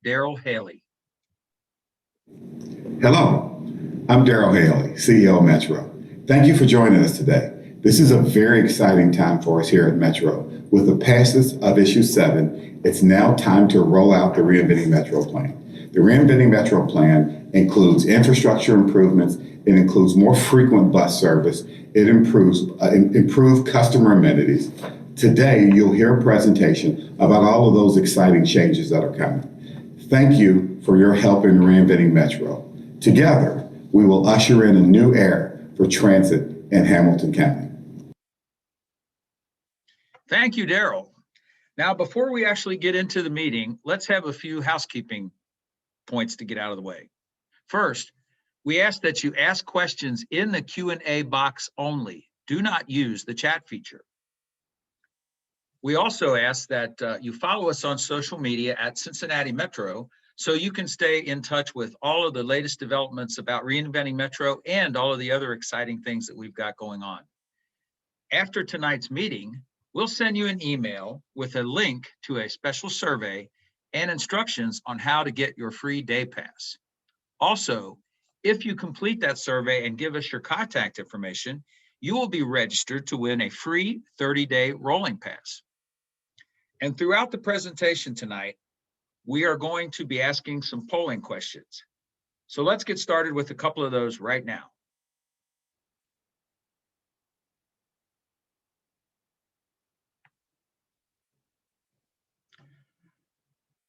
Daryl Haley. Hello, I'm Daryl Haley, CEO of Metro. Thank you for joining us today. This is a very exciting time for us here at Metro. With the passage of Issue 7, it's now time to roll out the Reinventing Metro plan. The Reinventing Metro plan includes infrastructure improvements. It includes more frequent bus service. It improves improved customer amenities. Today, you'll hear a presentation about all of those exciting changes that are coming. Thank you for your help in Reinventing Metro. Together, we will usher in a new era for transit in Hamilton County. Thank you, Daryl. Now, before we actually get into the meeting, let's have a few housekeeping points to get out of the way. First, we ask that you ask questions in the Q&A box only. Do not use the chat feature. We also ask that you follow us on social media at Cincinnati Metro so you can stay in touch with all of the latest developments about Reinventing Metro and all of the other exciting things that we've got going on. After tonight's meeting, we'll send you an email with a link to a special survey and instructions on how to get your free day pass. Also, if you complete that survey and give us your contact information, you will be registered to win a free 30-day rolling pass. And throughout the presentation tonight, we are going to be asking some polling questions. So let's get started with a couple of those right now.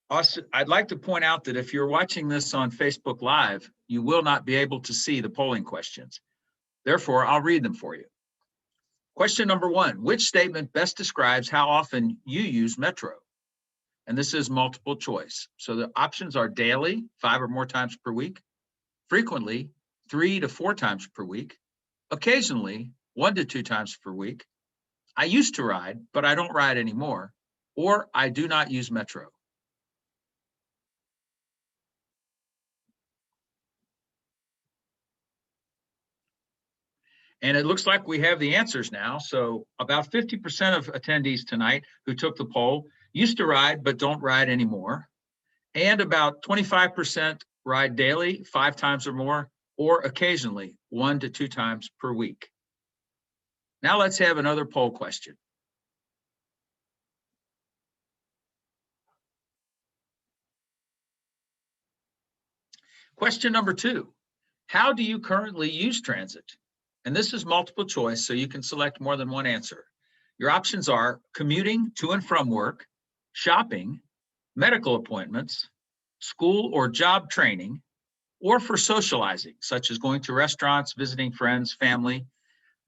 Also, I'd like to point out that if you're watching this on Facebook Live, you will not be able to see the polling questions. Therefore, I'll read them for you. Question number 1, which statement best describes how often you use Metro? And this is multiple choice. So the options are daily, 5 or more times per week, frequently, 3 to 4 times per week, occasionally, 1 to 2 times per week, I used to ride, but I don't ride anymore, or I do not use Metro. And it looks like we have the answers now. So about 50% of attendees tonight who took the poll used to ride, but don't ride anymore. And about 25% ride daily, 5 times or more, or occasionally 1 to 2 times per week. Now let's have another poll question. Question number 2, how do you currently use transit? And this is multiple choice, so you can select more than one answer. Your options are commuting to and from work, shopping, medical appointments, school or job training, or for socializing, such as going to restaurants, visiting friends, family.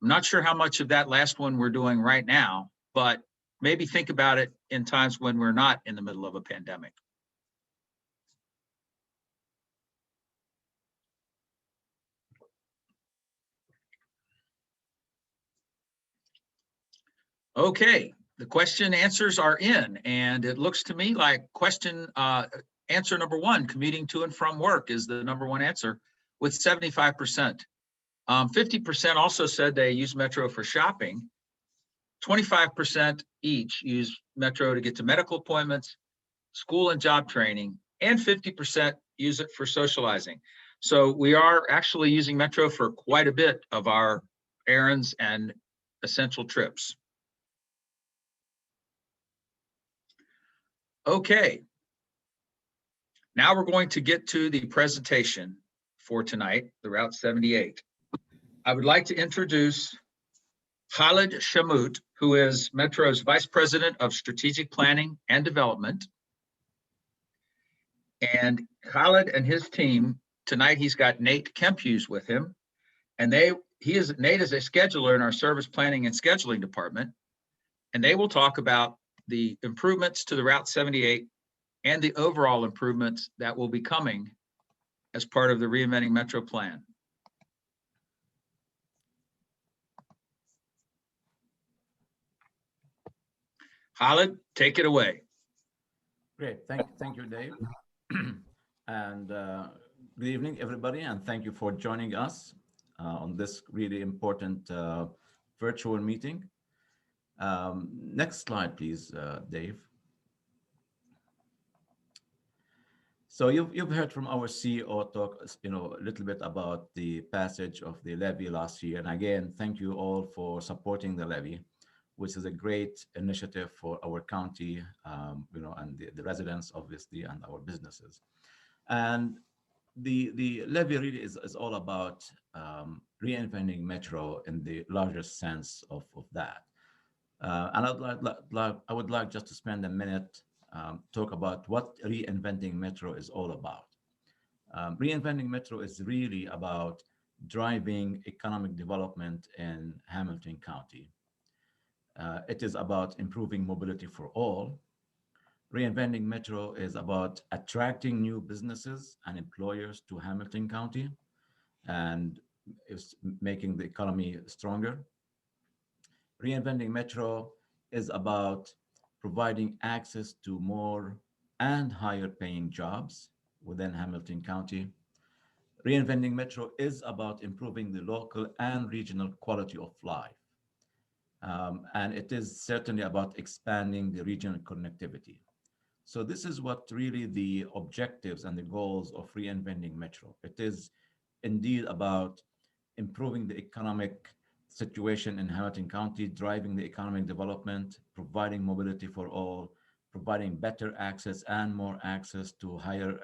I'm not sure how much of that last one we're doing right now, but maybe think about it in times when we're not in the middle of a pandemic. Okay, the question answers are in, and it looks to me like answer number 1, commuting to and from work, is the number 1 answer with 75%. 50% also said they use Metro for shopping. 25% each use Metro to get to medical appointments, school and job training, and 50% use it for socializing. So we are actually using Metro for quite a bit of our errands and essential trips. Okay, now we're going to get to the presentation for tonight, the Route 78. I would like to introduce Khalid Shamut, who is Metro's Vice President of Strategic Planning and Development. And Khalid and his team, tonight he's got Nate Kemphughes with him. And Nate is a scheduler in our service planning and scheduling department. And they will talk about the improvements to the Route 78 and the overall improvements that will be coming as part of the Reinventing Metro plan. Khalid, take it away. Great, thank you, Dave. And good evening, everybody, and thank you for joining us on this really important virtual meeting. Next slide, please, Dave. So you've heard from our CEO talk, a little bit about the passage of the levy last year. And again, thank you all for supporting the levy, which is a great initiative for our county, and the residents, obviously, and our businesses. And the levy really is all about reinventing Metro in the largest sense of that. And I would like just to spend a minute talk about what reinventing Metro is all about. Reinventing Metro is really about driving economic development in Hamilton County. It is about improving mobility for all. Reinventing Metro is about attracting new businesses and employers to Hamilton County and is making the economy stronger. Reinventing Metro is about providing access to more and higher paying jobs within Hamilton County. Reinventing Metro is about improving the local and regional quality of life. And it is certainly about expanding the regional connectivity. So this is what really the objectives and the goals of Reinventing Metro. It is indeed about improving the economic situation in Hamilton County, driving the economic development, providing mobility for all, providing better access and more access to higher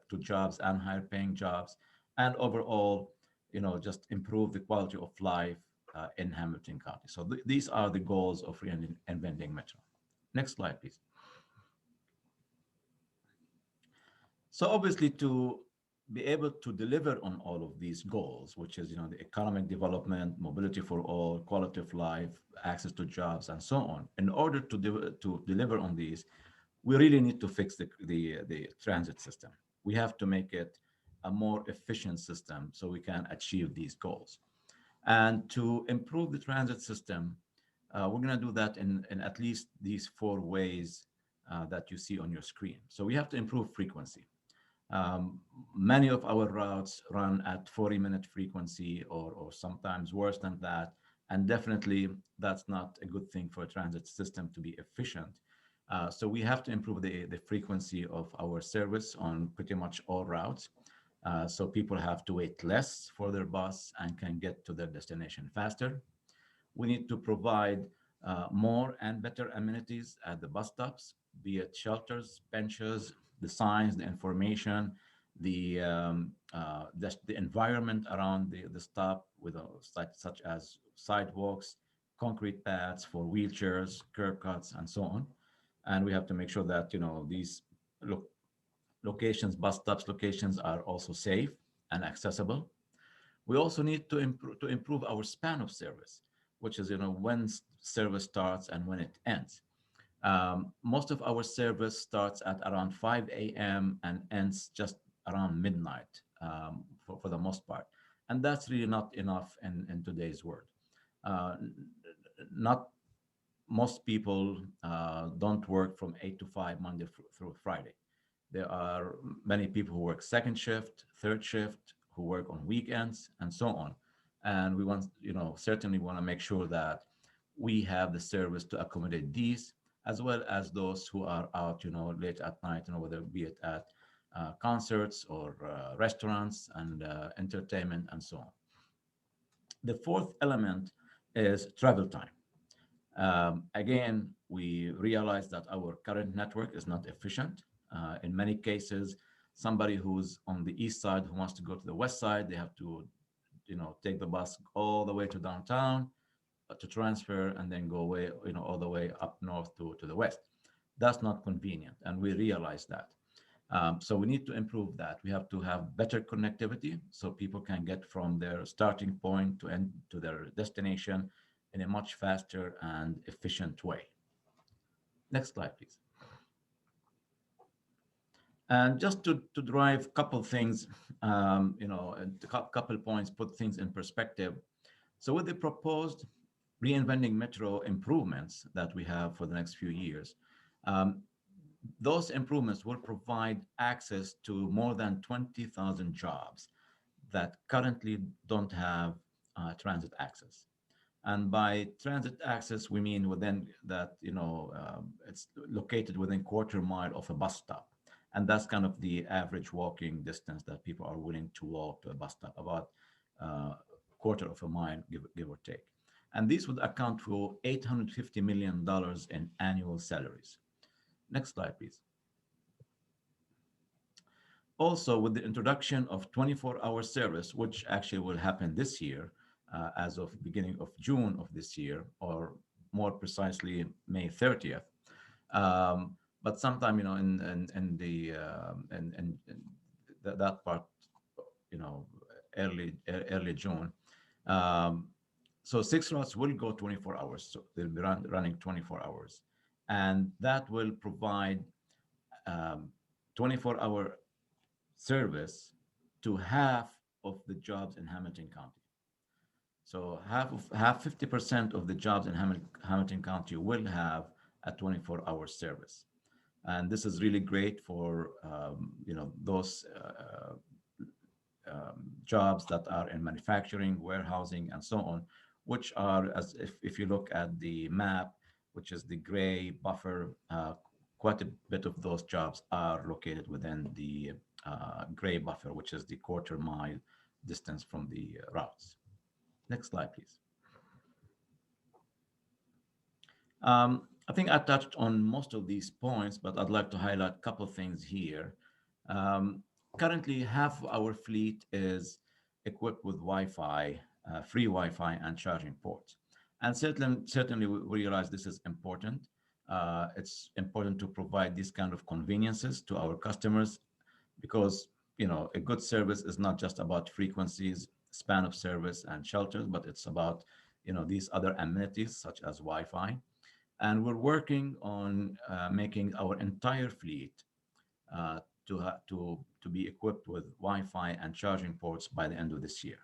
to jobs and higher paying jobs, and overall, just improve the quality of life in Hamilton County. So these are the goals of Reinventing Metro. Next slide, please. So obviously, to be able to deliver on all of these goals, which is, the economic development, mobility for all, quality of life, access to jobs, and so on, in order to deliver on these, we really need to fix the transit system. We have to make it a more efficient system so we can achieve these goals. And to improve the transit system, we're going to do that in at least these 4 ways that you see on your screen. So we have to improve frequency. Many of our routes run at 40-minute frequency or sometimes worse than that. And definitely that's not a good thing for a transit system to be efficient. So we have to improve the frequency of our service on pretty much all routes. So people have to wait less for their bus and can get to their destination faster. We need to provide more and better amenities at the bus stops, be it shelters, benches, the signs, the information, the environment around the stop, with such as sidewalks, concrete paths for wheelchairs, curb cuts, and so on. And we have to make sure that these locations, bus stops locations, are also safe and accessible. We also need to improve our span of service, which is when service starts and when it ends. Most of our service starts at around 5 a.m. and ends just around midnight for the most part. And that's really not enough in today's world. Not most people don't work from 8 to 5 Monday through Friday. There are many people who work second shift, third shift, who work on weekends, and so on. And we want, certainly want to make sure that we have the service to accommodate these, as well as those who are out, late at night, whether it be it at concerts or restaurants and entertainment and so on. The fourth element is travel time. Again, we realize that our current network is not efficient. In many cases, somebody who's on the east side who wants to go to the west side, they have to, take the bus all the way to downtown to transfer and then go away, all the way up north to the west. That's not convenient, and we realize that. So we need to improve that. We have to have better connectivity so people can get from their starting point to their destination in a much faster and efficient way. Next slide, please. And just to drive a couple things, a couple points, put things in perspective. So with the proposed Reinventing Metro improvements that we have for the next few years, those improvements will provide access to more than 20,000 jobs that currently don't have transit access. And by transit access, we mean within that, it's located within quarter mile of a bus stop. And that's kind of the average walking distance that people are willing to walk to a bus stop, about quarter of a mile, give or take. And these would account for $850 million in annual salaries. Next slide, please. Also, with the introduction of 24-hour service, which actually will happen this year, as of beginning of June of this year, or more precisely May 30th. But sometime, in the that part, early June. So 6 routes will go 24 hours. So they'll be running 24 hours, and that will provide 24-hour service to half of the jobs in Hamilton County. So half 50% of the jobs in Hamilton County will have a 24-hour service. And this is really great for those jobs that are in manufacturing, warehousing, and so on, which are, as if you look at the map, which is the gray buffer, quite a bit of those jobs are located within the gray buffer, which is the quarter mile distance from the routes. Next slide, please. I think I touched on most of these points, but I'd like to highlight a couple of things here. Currently, half of our fleet is equipped with Wi-Fi, free Wi-Fi and charging ports. And certainly we realize this is important. It's important to provide these kind of conveniences to our customers, because a good service is not just about frequencies, span of service, and shelters, but it's about these other amenities such as Wi-Fi. And we're working on making our entire fleet to be equipped with Wi-Fi and charging ports by the end of this year.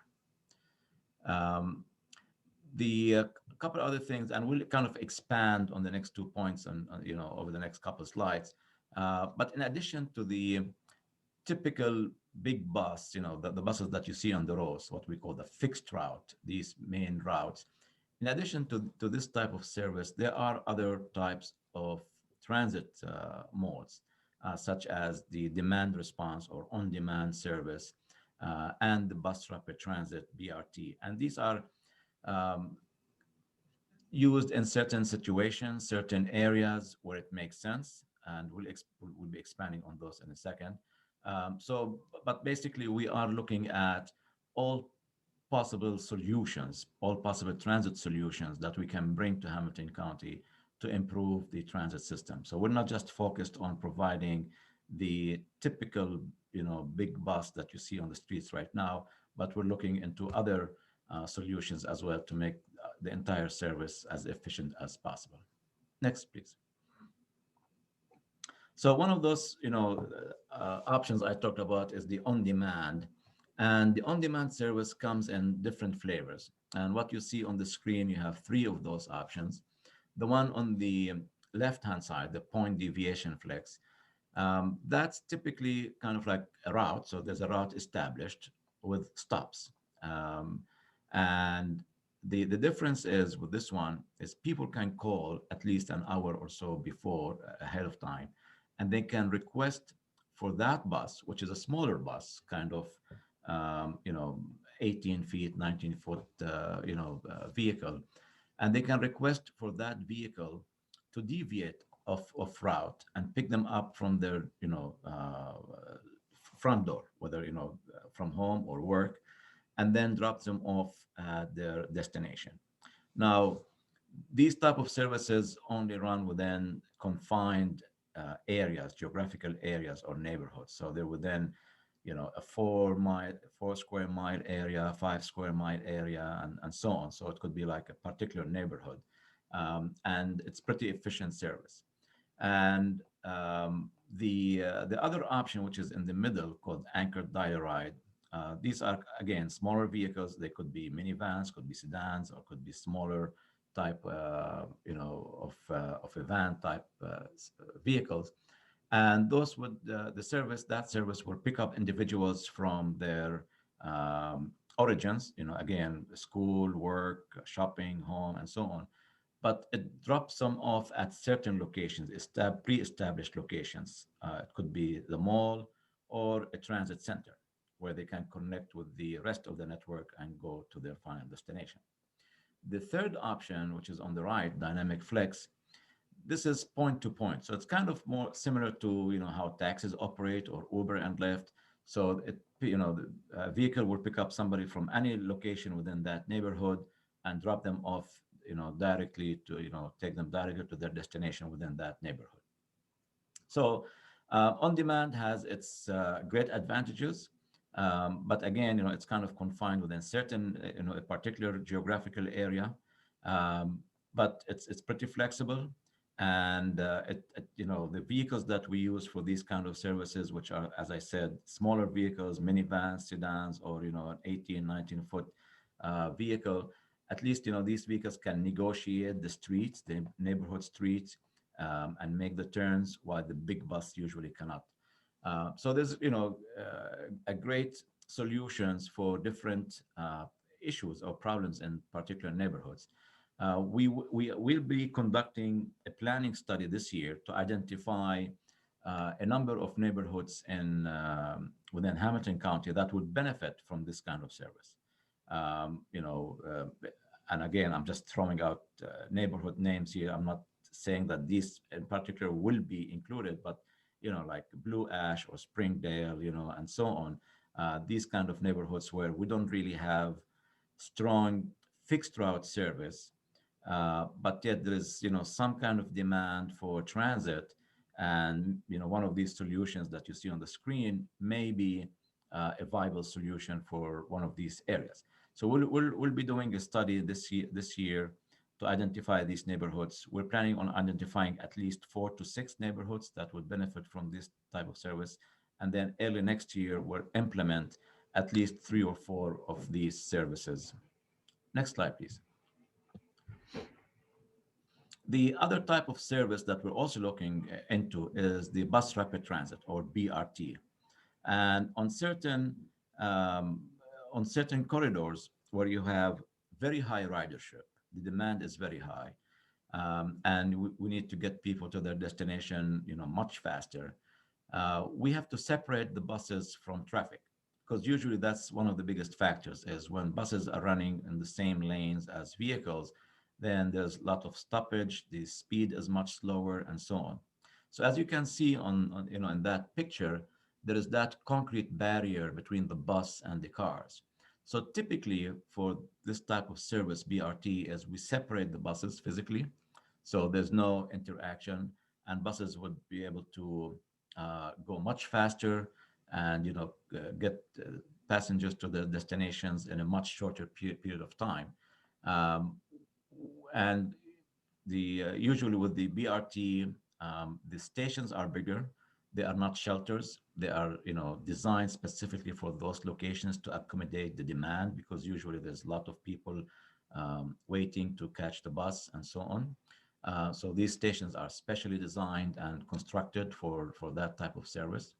The couple other things, and we'll kind of expand on the next 2 points and over the next couple of slides. But in addition to the typical big bus, the buses that you see on the roads, what we call the fixed route, these main routes. In addition to this type of service, there are other types of transit modes, such as the demand response or on-demand service, and the bus rapid transit, BRT. And these are used in certain situations, certain areas where it makes sense, and we'll be expanding on those in a second. But basically, we are looking at all possible solutions, all possible transit solutions that we can bring to Hamilton County to improve the transit system. So we're not just focused on providing the typical, big bus that you see on the streets right now, but we're looking into other solutions as well to make the entire service as efficient as possible. Next, please. So one of those, options I talked about is the on-demand. And the on-demand service comes in different flavors. And what you see on the screen, you have 3 of those options. The one on the left-hand side, the point deviation flex, that's typically kind of like a route. So there's a route established with stops. And the difference is with this one is people can call at least an hour or so before, ahead of time, and they can request for that bus, which is a smaller bus, kind of 18 feet, 19-foot, vehicle. And they can request for that vehicle to deviate off route and pick them up from their, front door, whether, from home or work, and then drop them off at their destination. Now, these type of services only run within confined areas, geographical areas or neighborhoods. So they're within a 4 square mile area, 5 square mile area, and so on. So it could be like a particular neighborhood. And it's pretty efficient service. And the other option, which is in the middle, called anchored dial-a-ride, these are, again, smaller vehicles. They could be minivans, could be sedans, or could be smaller type, of a van type vehicles. And those would, that service will pick up individuals from their origins, again, school, work, shopping, home, and so on. but it drops them off at certain locations, pre-established locations. It could be the mall or a transit center where they can connect with the rest of the network and go to their final destination. The third option, which is on the right, dynamic flex, this is point to point. So it's kind of more similar to how taxis operate or Uber and Lyft. So the vehicle will pick up somebody from any location within that neighborhood and drop them off directly to take them directly to their destination within that neighborhood. So on demand has its great advantages, but again, it's kind of confined within certain, a particular geographical area. Um, but it's pretty flexible, and the vehicles that we use for these kind of services, which are, as I said, smaller vehicles, minivans, sedans, or an 18, 19-foot vehicle. At least these vehicles can negotiate the streets, the neighborhood streets, and make the turns, while the big bus usually cannot. So there's a great solutions for different issues or problems in particular neighborhoods. We will be conducting a planning study this year to identify a number of neighborhoods within Hamilton County that would benefit from this kind of service. And again, I'm just throwing out neighborhood names here. I'm not saying that these in particular will be included, but like Blue Ash or Springdale, and so on. These kind of neighborhoods where we don't really have strong fixed route service, but yet there is some kind of demand for transit, and one of these solutions that you see on the screen may be a viable solution for one of these areas. So we'll be doing a study this year to identify these neighborhoods. We're planning on identifying at least 4 to 6 neighborhoods that would benefit from this type of service. And then early next year, we'll implement at least 3 or 4 of these services. Next slide, please. The other type of service that we're also looking into is the bus rapid transit, or BRT. And um, on certain corridors where you have very high ridership, the demand is very high, and we need to get people to their destination, much faster. We have to separate the buses from traffic, because usually that's one of the biggest factors. Is when buses are running in the same lanes as vehicles, then there's a lot of stoppage, the speed is much slower, and so on. So as you can see on in that picture, there is that concrete barrier between the bus and the cars. So typically for this type of service, BRT, is we separate the buses physically, so there's no interaction, and buses would be able to go much faster and get passengers to their destinations in a much shorter period of time. Um, and the usually with the BRT, the stations are bigger. They are not shelters. They are designed specifically for those locations to accommodate the demand, because usually there's a lot of people waiting to catch the bus and so on. So these stations are specially designed and constructed for that type of service.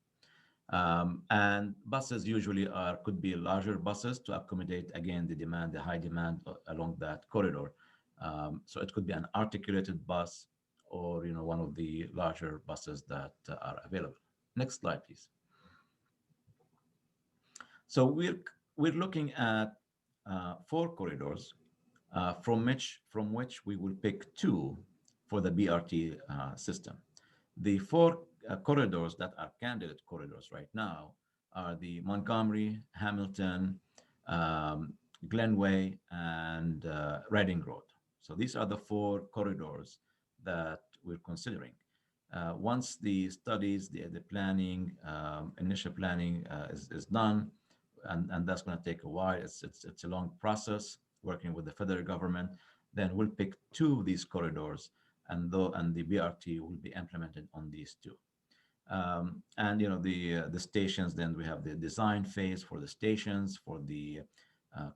And buses usually could be larger buses to accommodate, again, the high demand along that corridor. So it could be an articulated bus, or one of the larger buses that are available. Next slide, please. So we're looking at 4 corridors, from which we will pick 2 for the BRT system. The 4 corridors that are candidate corridors right now are the Montgomery, Hamilton, Glenway, and Reading Road. So these are the 4 corridors that we're considering. Once the studies, the planning, initial planning is done, and that's going to take a while. It's a long process working with the federal government. Then we'll pick 2 of these corridors, and the BRT will be implemented on these 2. And the stations. Then we have the design phase for the stations, for the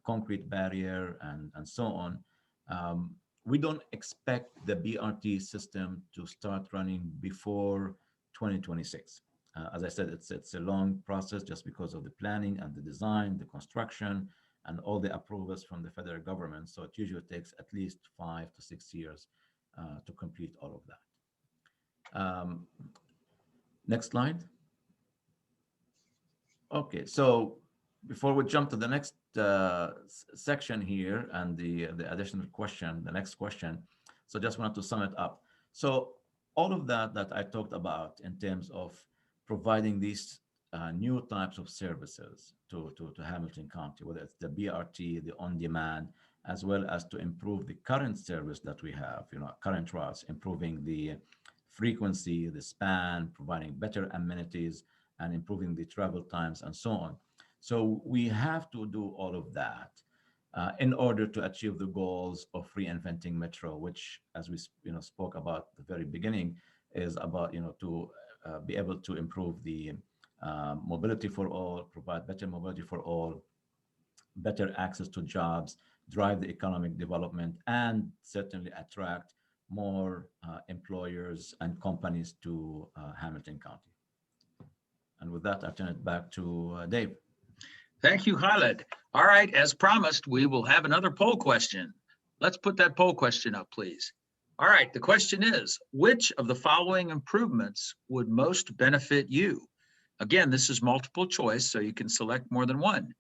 concrete barrier, and so on. We don't expect the BRT system to start running before 2026. As I said, it's a long process just because of the planning and the design, the construction, and all the approvals from the federal government. So it usually takes at least 5 to 6 years to complete all of that. Next slide. Okay, so before we jump to the next section here and the additional question, the next question, so just wanted to sum it up. So all of that I talked about in terms of providing these new types of services to Hamilton County, whether it's the BRT, the on-demand, as well as to improve the current service that we have, current routes, improving the frequency, the span, providing better amenities, and improving the travel times and so on. So we have to do all of that in order to achieve the goals of reinventing Metro, which, as we spoke about at the very beginning, is about to be able to improve the mobility for all, provide better mobility for all, better access to jobs, drive the economic development, and certainly attract more employers and companies to Hamilton County. And with that, I turn it back to Dave. Thank you, Khaled. All right, as promised, we will have another poll question. Let's put that poll question up, please. All right, the question is, which of the following improvements would most benefit you? Again, this is multiple choice, so you can select more than one.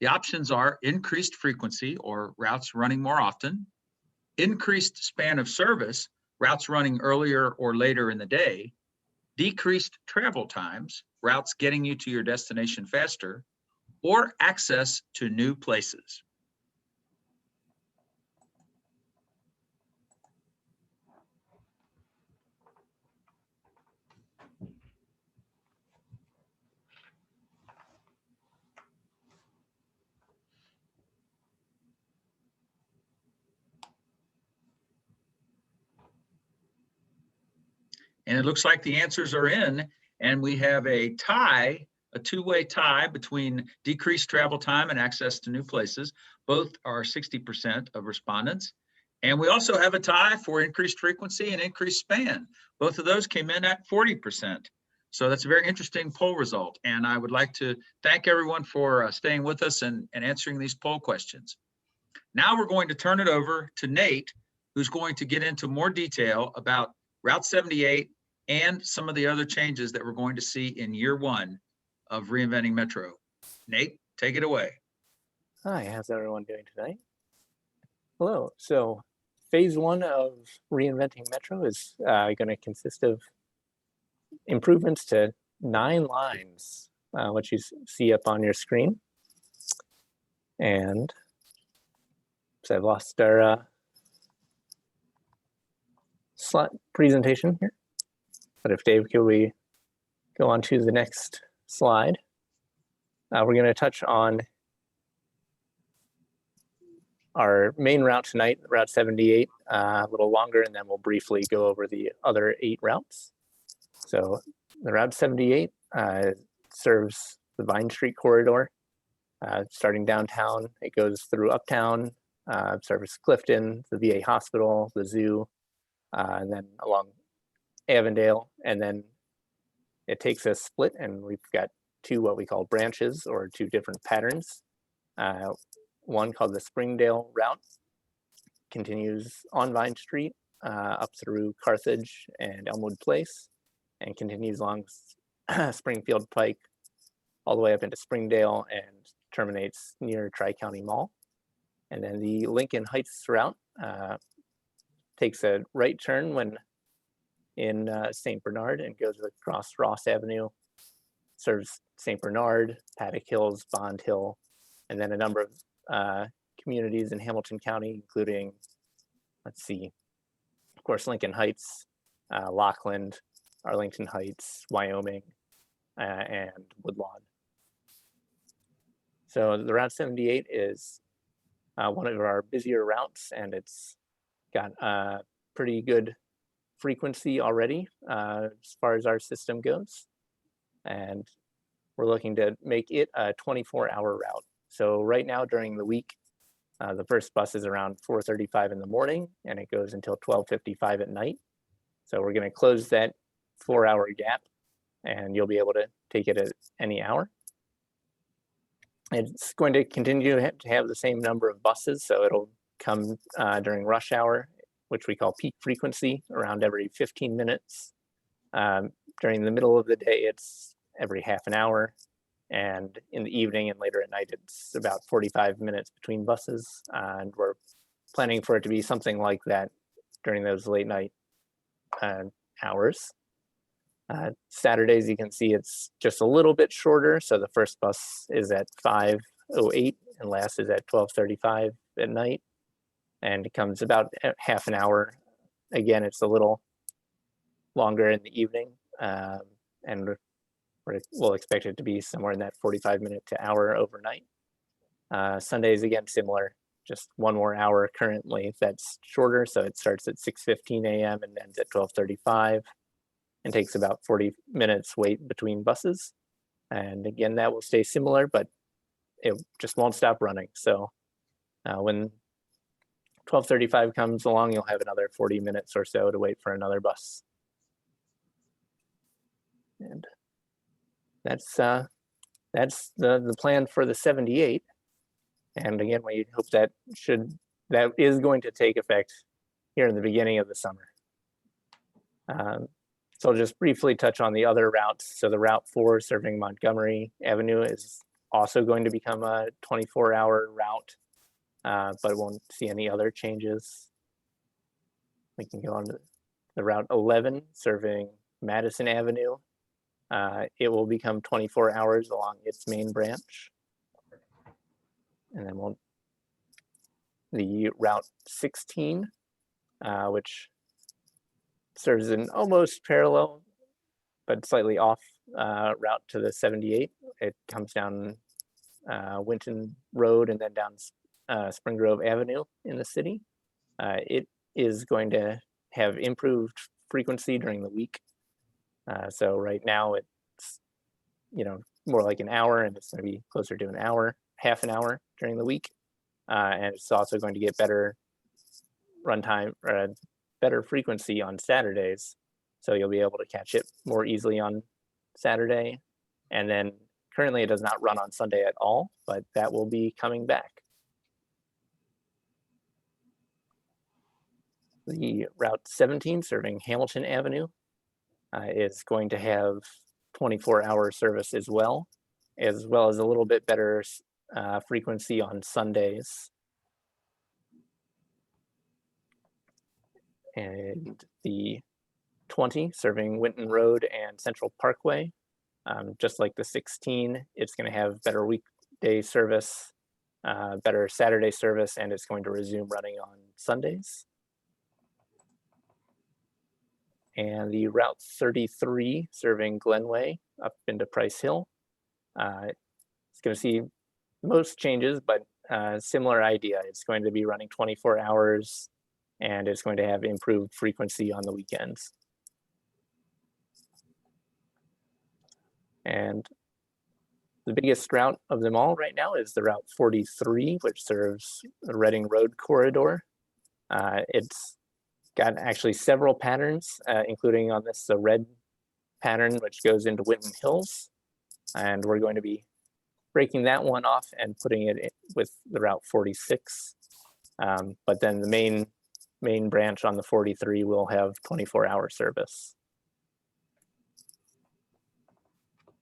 The options are increased frequency, or routes running more often, increased span of service, routes running earlier or later in the day, decreased travel times, routes getting you to your destination faster, or access to new places. And it looks like the answers are in, and we have a tie, a two-way tie between decreased travel time and access to new places. Both are 60% of respondents. And we also have a tie for increased frequency and increased span. Both of those came in at 40%. So that's a very interesting poll result. And I would like to thank everyone for staying with us and answering these poll questions. Now we're going to turn it over to Nate, who's going to get into more detail about Route 78 and some of the other changes that we're going to see in year one of Reinventing Metro. Nate, take it away. Hi, how's everyone doing tonight? Hello. So phase one of Reinventing Metro is going to consist of improvements to 9 lines, which you see up on your screen. And so I've lost our slide presentation here. But if Dave, could we go on to the next slide? We're going to touch on our main route tonight, Route 78, a little longer, and then we'll briefly go over the other 8 routes. So the Route 78 serves the Vine Street corridor, starting downtown. It goes through Uptown, serves Clifton, the VA hospital, the zoo, and then along Avondale, and then it takes a split, and we've got 2 what we call branches, or 2 different patterns. One called the Springdale route continues on Vine Street up through Carthage and Elmwood Place, and continues along Springfield Pike all the way up into Springdale and terminates near Tri-County Mall. And then the Lincoln Heights route takes a right turn when in St. Bernard and goes across Ross Avenue, serves St. Bernard, Paddock Hills, Bond Hill, and then a number of communities in Hamilton County, including, let's see, of course, Lincoln Heights, Lockland, Arlington Heights, Wyoming, and Woodlawn. So the Route 78 is one of our busier routes, and it's got a pretty good frequency already as far as our system goes. And we're looking to make it a 24-hour route. So right now during the week, the first bus is around 4:35 in the morning, and it goes until 12:55 at night. So we're going to close that 4-hour gap, and you'll be able to take it at any hour. It's going to continue to have the same number of buses, so it'll come during rush hour, which we call peak frequency, around every 15 minutes. During the middle of the day, it's every half an hour. And in the evening and later at night, it's about 45 minutes between buses. And we're planning for it to be something like that during those late night hours. Saturdays, you can see it's just a little bit shorter. So the first bus is at 5:08 and last is at 12:35 at night. And it comes about half an hour. Again, it's a little longer in the evening. And we'll expect it to be somewhere in that 45-minute to hour overnight. Sundays, again, similar, just one more hour currently that's shorter. So it starts at 6:15 a.m. and ends at 12:35 and takes about 40 minutes wait between buses. And again, that will stay similar, but it just won't stop running. So when 12:35 comes along, you'll have another 40 minutes or so to wait for another bus. And that's the plan for the 78. And again, we hope that is going to take effect here in the beginning of the summer. So I'll just briefly touch on the other routes. So the Route 4 serving Montgomery Avenue is also going to become a 24-hour route, but it won't see any other changes. We can go on to the Route 11 serving Madison Avenue. It will become 24 hours along its main branch. And then the Route 16, which serves an almost parallel, but slightly off route to the 78. It comes down Winton Road and then down Spring Grove Avenue in the city. It is going to have improved frequency during the week. So right now it's, more like an hour, and it's going to be closer to an hour, half an hour during the week. And it's also going to get better runtime, better frequency on Saturdays. So you'll be able to catch it more easily on Saturday. And then currently it does not run on Sunday at all, but that will be coming back. The Route 17 serving Hamilton Avenue is going to have 24-hour service as well as a little bit better frequency on Sundays. And the 20 serving Winton Road and Central Parkway, just like the 16, it's going to have better weekday service, better Saturday service, and it's going to resume running on Sundays. And the Route 33 serving Glenway up into Price Hill, it's going to see most changes, but similar idea. It's going to be running 24 hours, and it's going to have improved frequency on the weekends. And the biggest route of them all right now is the Route 43, which serves the Reading Road corridor. It's got actually several patterns, including on this the red pattern, which goes into Winton Hills. And we're going to be breaking that one off and putting it in with the Route 46. But then the main branch on the 43 will have 24-hour service.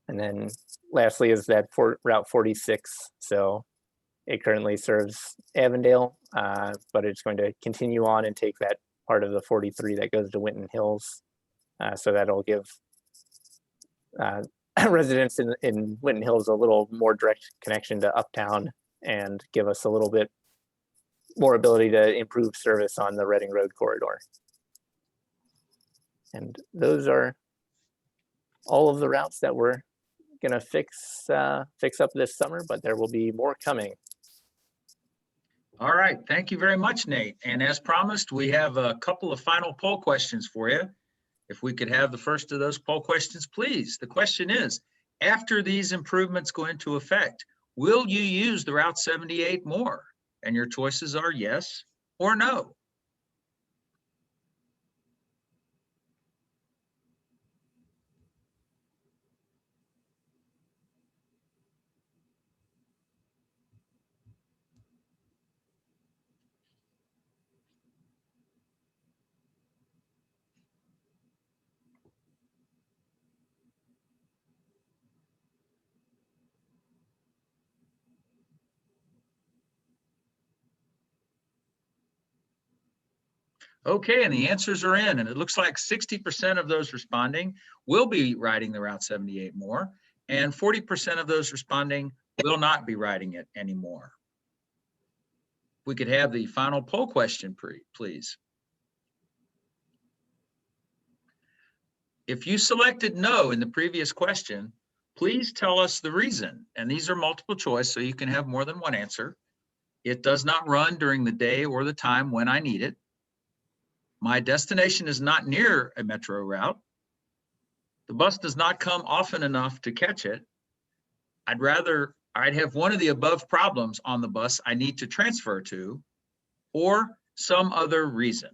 And then lastly is that Route 46. So it currently serves Avondale, but it's going to continue on and take that part of the 43 that goes to Winton Hills. So that'll give residents in Winton Hills a little more direct connection to Uptown and give us a little bit more ability to improve service on the Reading Road corridor. And those are all of the routes that we're gonna fix up this summer, but there will be more coming. All right, thank you very much, Nate. And as promised, we have a couple of final poll questions for you. If we could have the first of those poll questions, please. The question is, after these improvements go into effect, will you use the Route 78 more? And your choices are yes or no. Okay, and the answers are in, and it looks like 60% of those responding will be riding the Route 78 more, and 40% of those responding will not be riding it anymore. We could have the final poll question, please. If you selected no in the previous question, please tell us the reason. And these are multiple choice, so you can have more than one answer. It does not run during the day or the time when I need it. My destination is not near a metro route. The bus does not come often enough to catch it. I'd have one of the above problems on the bus I need to transfer to, or some other reason.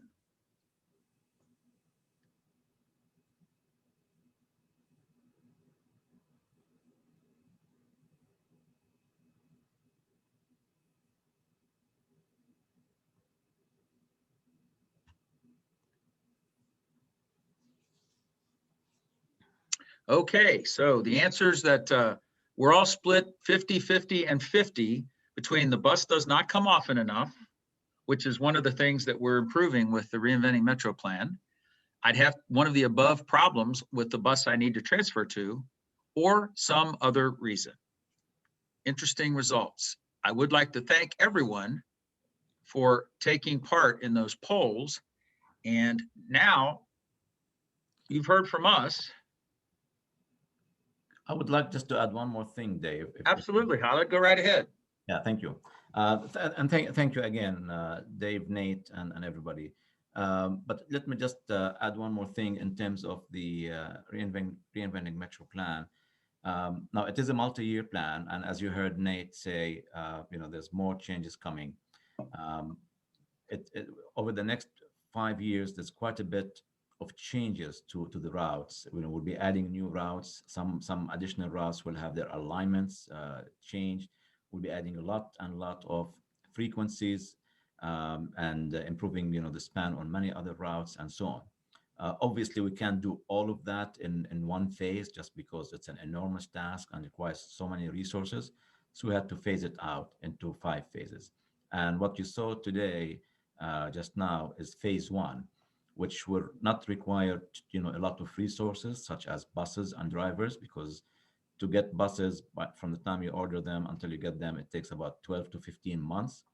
Okay, so the answers that we're all split 50-50 and 50 between the bus does not come often enough, which is one of the things that we're improving with the Reinventing Metro plan. I'd have one of the above problems with the bus I need to transfer to, or some other reason. Interesting results. I would like to thank everyone for taking part in those polls. And now you've heard from us. I would like just to add one more thing, Dave. Absolutely, Khaled, go right ahead. Yeah, thank you. And thank you again, Dave, Nate, and everybody. But let me just add one more thing in terms of the Reinventing Metro plan. Now, it is a multi-year plan, and as you heard Nate say, there's more changes coming. Over the next 5 years, there's quite a bit of changes to the routes. We'll be adding new routes. Some additional routes will have their alignments changed. We'll be adding a lot of frequencies and improving, the span on many other routes and so on. Obviously, we can't do all of that in one phase just because it's an enormous task and requires so many resources. So we had to phase it out into 5 phases. And what you saw today, just now, is phase 1, which will not require, a lot of resources such as buses and drivers, because to get buses from the time you order them until you get them, it takes about 12 to 15 months.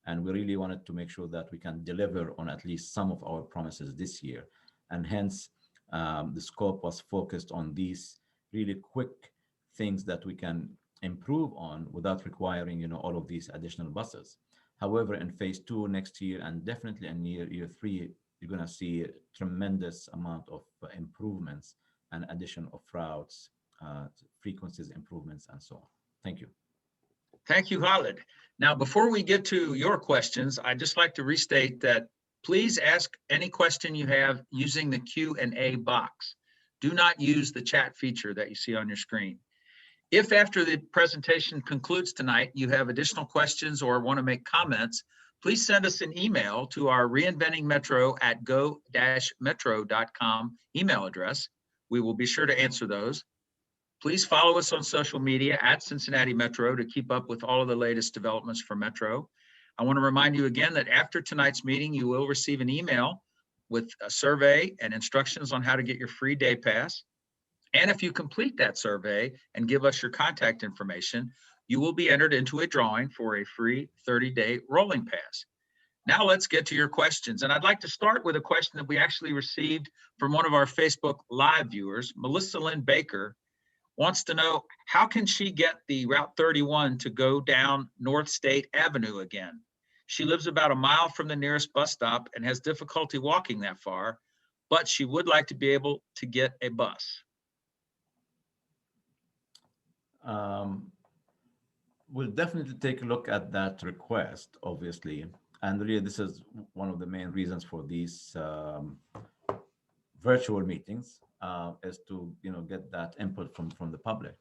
And we really wanted to make sure that we can deliver on at least some of our promises this year. And hence, the scope was focused on these really quick things that we can improve on without requiring, all of these additional buses. However, in phase 2 next year, and definitely in year 3, you're going to see a tremendous amount of improvements and addition of routes, frequencies improvements, and so on. Thank you. Thank you, Khaled. Now, before we get to your questions, I'd just like to restate that please ask any question you have using the Q&A box. Do not use the chat feature that you see on your screen. If after the presentation concludes tonight, you have additional questions or want to make comments, please send us an email to our reinventingmetro@go-metro.com email address. We will be sure to answer those. Please follow us on social media @Cincinnati Metro to keep up with all of the latest developments for Metro. I want to remind you again that after tonight's meeting, you will receive an email with a survey and instructions on how to get your free day pass. And if you complete that survey and give us your contact information, you will be entered into a drawing for a free 30-day rolling pass. Now let's get to your questions. And I'd like to start with a question that we actually received from one of our Facebook Live viewers. Melissa Lynn Baker wants to know, how can she get the Route 31 to go down North State Avenue again? She lives about a mile from the nearest bus stop and has difficulty walking that far, but she would like to be able to get a bus. We'll definitely take a look at that request, obviously. And really, this is one of the main reasons for these virtual meetings, is to get that input from the public.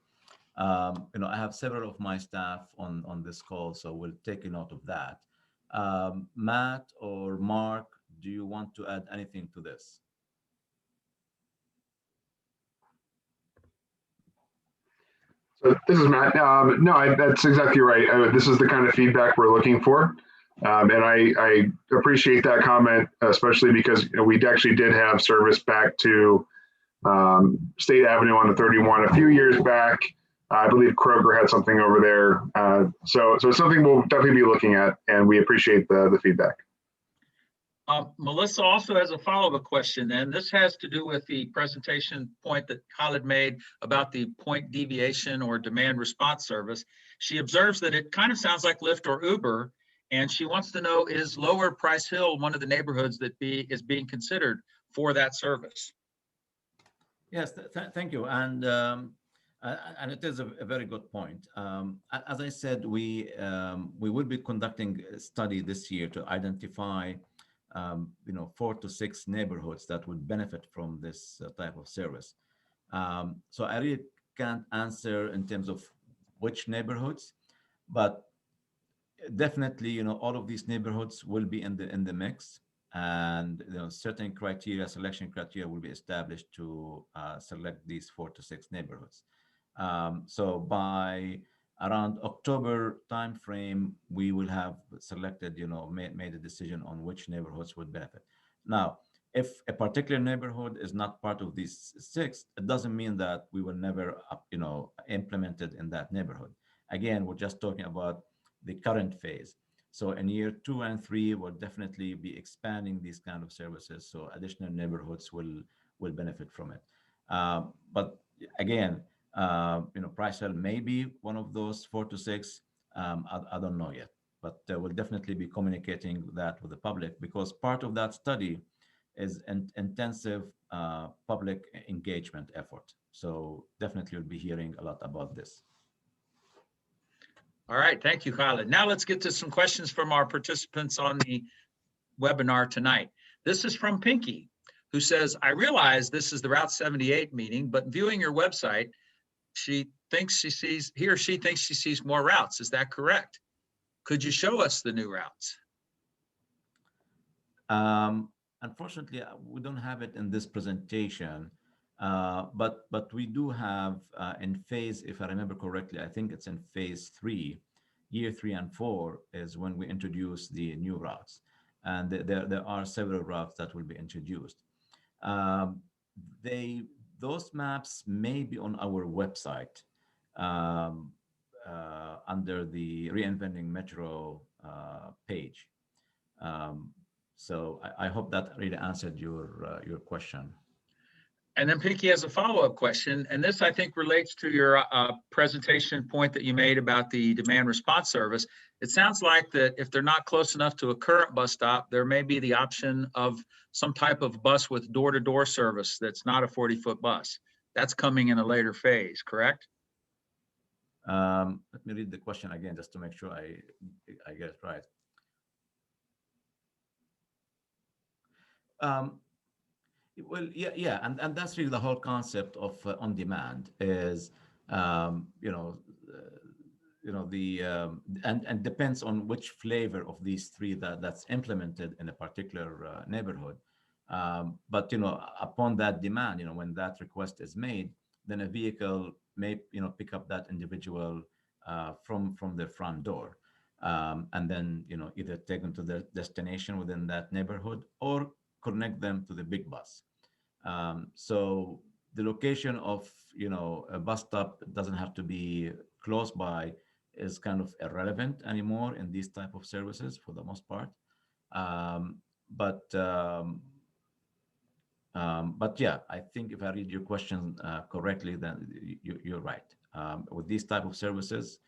I have several of my staff on this call, so we'll take a note of that. Matt or Mark, do you want to add anything to this? So this is Matt. No, that's exactly right. This is the kind of feedback we're looking for. And I appreciate that comment, especially because we actually did have service back to State Avenue on the 31 a few years back. I believe Kroger had something over there. So it's something we'll definitely be looking at, and we appreciate the feedback. Melissa also has a follow-up question, and this has to do with the presentation point that Khalid made about the point deviation or demand response service. She observes that it kind of sounds like Lyft or Uber, and she wants to know, is Lower Price Hill one of the neighborhoods that is being considered for that service? Yes, thank you. And it is a very good point. As I said, we will be conducting a study this year to identify 4 to 6 neighborhoods that would benefit from this type of service. So I really can't answer in terms of which neighborhoods, but definitely, all of these neighborhoods will be in the mix, and certain selection criteria will be established to select these 4 to 6 neighborhoods. So by around October timeframe, we will have selected, made a decision on which neighborhoods would benefit. Now, if a particular neighborhood is not part of these 6, it doesn't mean that we will never, implement it in that neighborhood. Again, we're just talking about the current phase. So in year 2 and 3, we'll definitely be expanding these kind of services, so additional neighborhoods will benefit from it. But again, Price Hill may be one of those 4 to 6. I don't know yet, but we'll definitely be communicating that with the public, because part of that study is an intensive public engagement effort. So definitely you'll be hearing a lot about this. All right, thank you, Khalid. Now let's get to some questions from our participants on the webinar tonight. This is from Pinky, who says, I realize this is the Route 78 meeting, but viewing your website, he or she thinks she sees more routes. Is that correct? Could you show us the new routes? Unfortunately, we don't have it in this presentation, but we do have in phase, if I remember correctly, I think it's in phase 3, year 3 and 4 is when we introduce the new routes. And there are several routes that will be introduced. Those maps may be on our website under the Reinventing Metro page. So I hope that really answered your question. And then Pinky has a follow-up question, and this I think relates to your presentation point that you made about the demand response service. It sounds like that if they're not close enough to a current bus stop, there may be the option of some type of bus with door-to-door service that's not a 40-foot bus. That's coming in a later phase, correct? Let me read the question again just to make sure I get it right. Well, yeah, and that's really the whole concept of on demand is, and depends on which flavor of these 3 that's implemented in a particular neighborhood. But upon that demand, when that request is made, then a vehicle may pick up that individual from their front door, and then either take them to their destination within that neighborhood or connect them to the big bus. So the location of a bus stop doesn't have to be close by is kind of irrelevant anymore in these type of services for the most part. But yeah, I think if I read your question correctly, then you're right. With these type of services,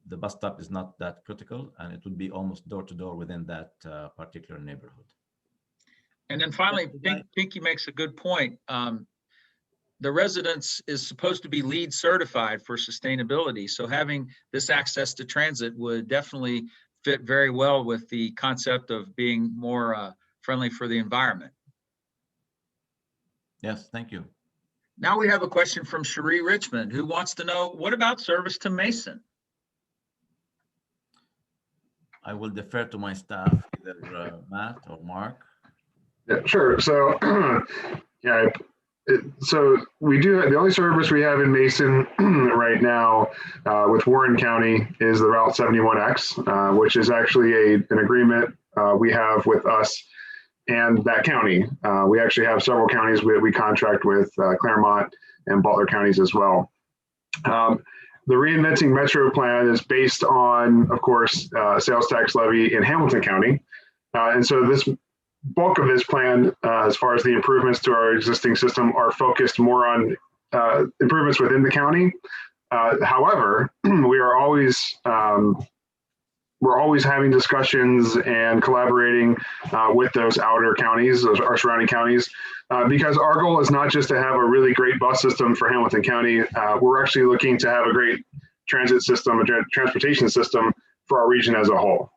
the bus stop is not that critical, and it would be almost door to door within that particular neighborhood. And then finally, Pinky makes a good point. The residence is supposed to be LEED certified for sustainability. So having this access to transit would definitely fit very well with the concept of being more friendly for the environment. Yes, thank you. Now we have a question from Cherie Richmond, who wants to know, what about service to Mason? I will defer to my staff, either Matt or Mark. Yeah, sure. So, yeah, So we do, the only service we have in Mason right now with Warren County is the Route 71X, which is actually an agreement we have with us and that county. We actually have several counties we contract with, Claremont and Butler counties as well. The Reinventing Metro plan is based on, of course, sales tax levy in Hamilton County. And so this bulk of this plan, as far as the improvements to our existing system, are focused more on improvements within the county. However, we're always having discussions and collaborating with those outer counties, our surrounding counties, because our goal is not just to have a really great bus system for Hamilton County. We're actually looking to have a great transit system, a transportation system for our region as a whole.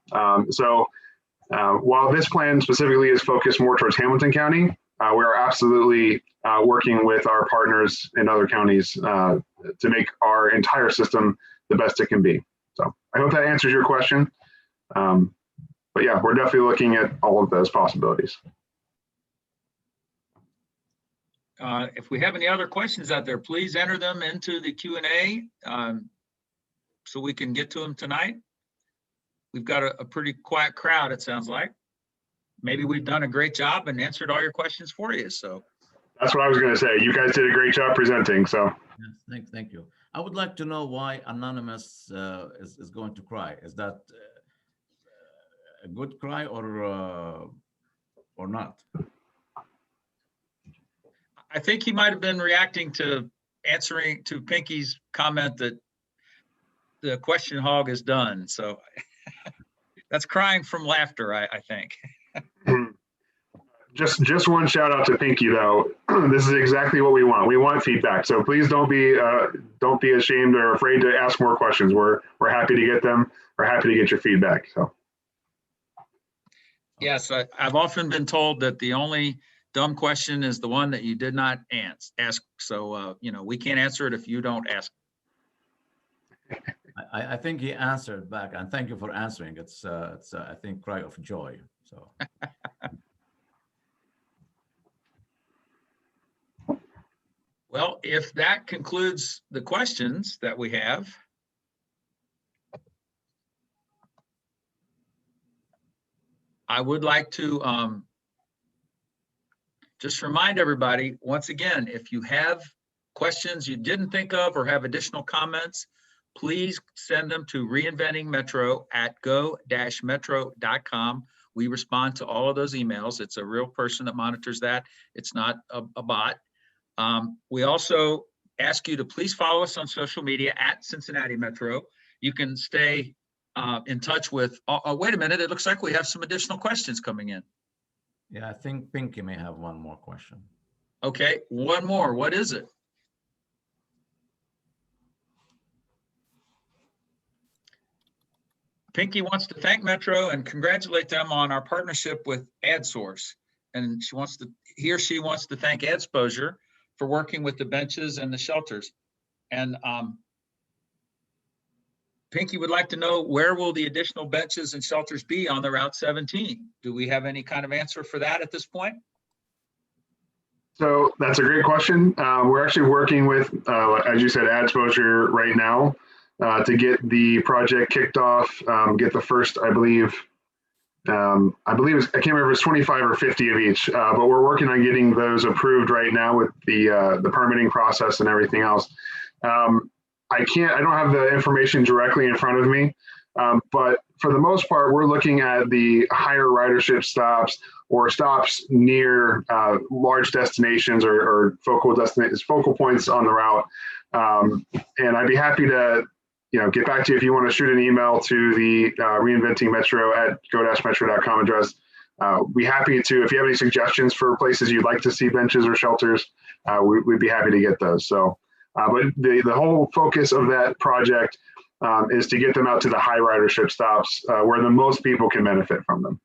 While this plan specifically is focused more towards Hamilton County, we are absolutely working with our partners in other counties to make our entire system the best it can be. So I hope that answers your question. But yeah, we're definitely looking at all of those possibilities. If we have any other questions out there, please enter them into the Q&A so we can get to them tonight. We've got a pretty quiet crowd, it sounds like. Maybe we've done a great job and answered all your questions for you. So that's what I was going to say. You guys did a great job presenting. So yes, thank you. I would like to know why Anonymous is going to cry. Is that a good cry or not? I think he might have been reacting to answering to Pinky's comment that the question hog is done. So that's crying from laughter, I think. Just one shout out to Pinky though. This is exactly what we want. We want feedback. So please don't be ashamed or afraid to ask more questions. We're happy to get them. We're happy to get your feedback. So yes, I've often been told that the only dumb question is the one that you did not ask. So we can't answer it if you don't ask. I think he answered back, and thank you for answering. It's I think cry of joy. So. Well, if that concludes the questions that we have, I would like to just remind everybody, once again, if you have questions you didn't think of or have additional comments, please send them to reinventingmetro@go-metro.com. We respond to all of those emails. It's a real person that monitors that. It's not a bot. We also ask you to please follow us on social media @Cincinnati Metro. You can stay in touch with, wait a minute, it looks like we have some additional questions coming in. Yeah, I think Pinky may have one more question. Okay, one more. What is it? Pinky wants to thank Metro and congratulate them on our partnership with AdSource. And he or she wants to thank Adsposure for working with the benches and the shelters. And Pinky would like to know, where will the additional benches and shelters be on the Route 17? Do we have any kind of answer for that at this point? So that's a great question. We're actually working with, as you said, Adsposure right now to get the project kicked off, get the first, I believe I can't remember if it's 25 or 50 of each, but we're working on getting those approved right now with the permitting process and everything else. I don't have the information directly in front of me, but for the most part, we're looking at the higher ridership stops or stops near large destinations or focal points on the route. And I'd be happy to get back to you if you want to shoot an email to the Reinventing Metro @go-metro.com address. Be happy to, if you have any suggestions for places you'd like to see benches or shelters, we'd be happy to get those. So, but the whole focus of that project is to get them out to the high ridership stops where the most people can benefit from them.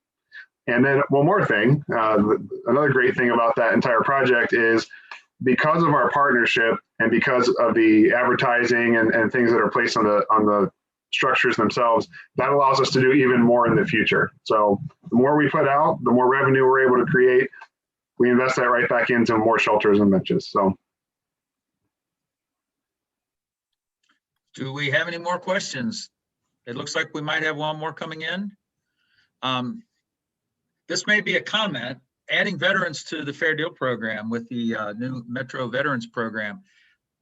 And then one more thing, another great thing about that entire project is because of our partnership and because of the advertising and things that are placed on the structures themselves, that allows us to do even more in the future. So the more we put out, the more revenue we're able to create, we invest that right back into more shelters and benches. So Do we have any more questions? It looks like we might have one more coming in. This may be a comment, adding veterans to the Fair Deal program with the new Metro Veterans Program.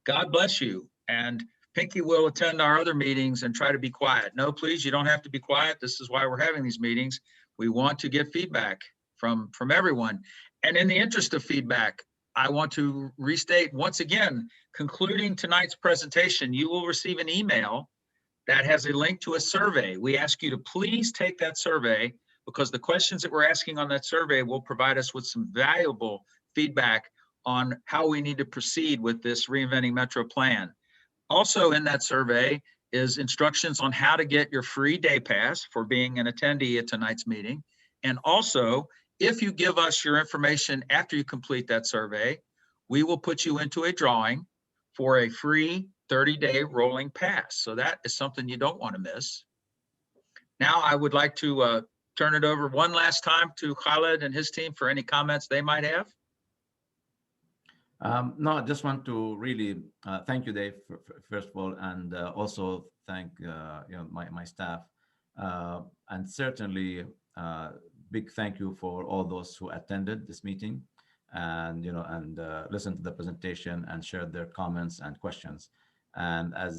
God bless you. And Pinky will attend our other meetings and try to be quiet. No, please, you don't have to be quiet. This is why we're having these meetings. We want to get feedback from everyone. And in the interest of feedback, I want to restate once again, concluding tonight's presentation, you will receive an email that has a link to a survey. We ask you to please take that survey because the questions that we're asking on that survey will provide us with some valuable feedback on how we need to proceed with this Reinventing Metro plan. Also in that survey is instructions on how to get your free day pass for being an attendee at tonight's meeting. And also, if you give us your information after you complete that survey, we will put you into a drawing for a free 30-day rolling pass. So that is something you don't want to miss. Now I would like to turn it over one last time to Khaled and his team for any comments they might have. No, I just want to really thank you, Dave, first of all, and also thank my staff, and certainly big thank you for all those who attended this meeting, and listened to the presentation and shared their comments and questions. And I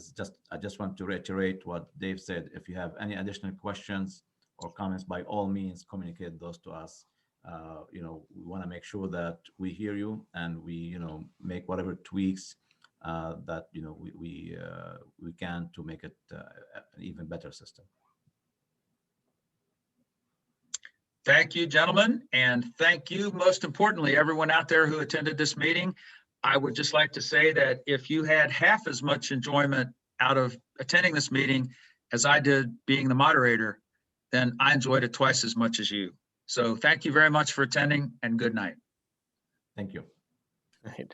just want to reiterate what Dave said. If you have any additional questions or comments, by all means, communicate those to us. We want to make sure that we hear you and we, make whatever tweaks that we can to make it an even better system. Thank you, gentlemen, and thank you, most importantly, everyone out there who attended this meeting. I would just like to say that if you had half as much enjoyment out of attending this meeting as I did being the moderator, then I enjoyed it twice as much as you. So thank you very much for attending and good night. Thank you. Right.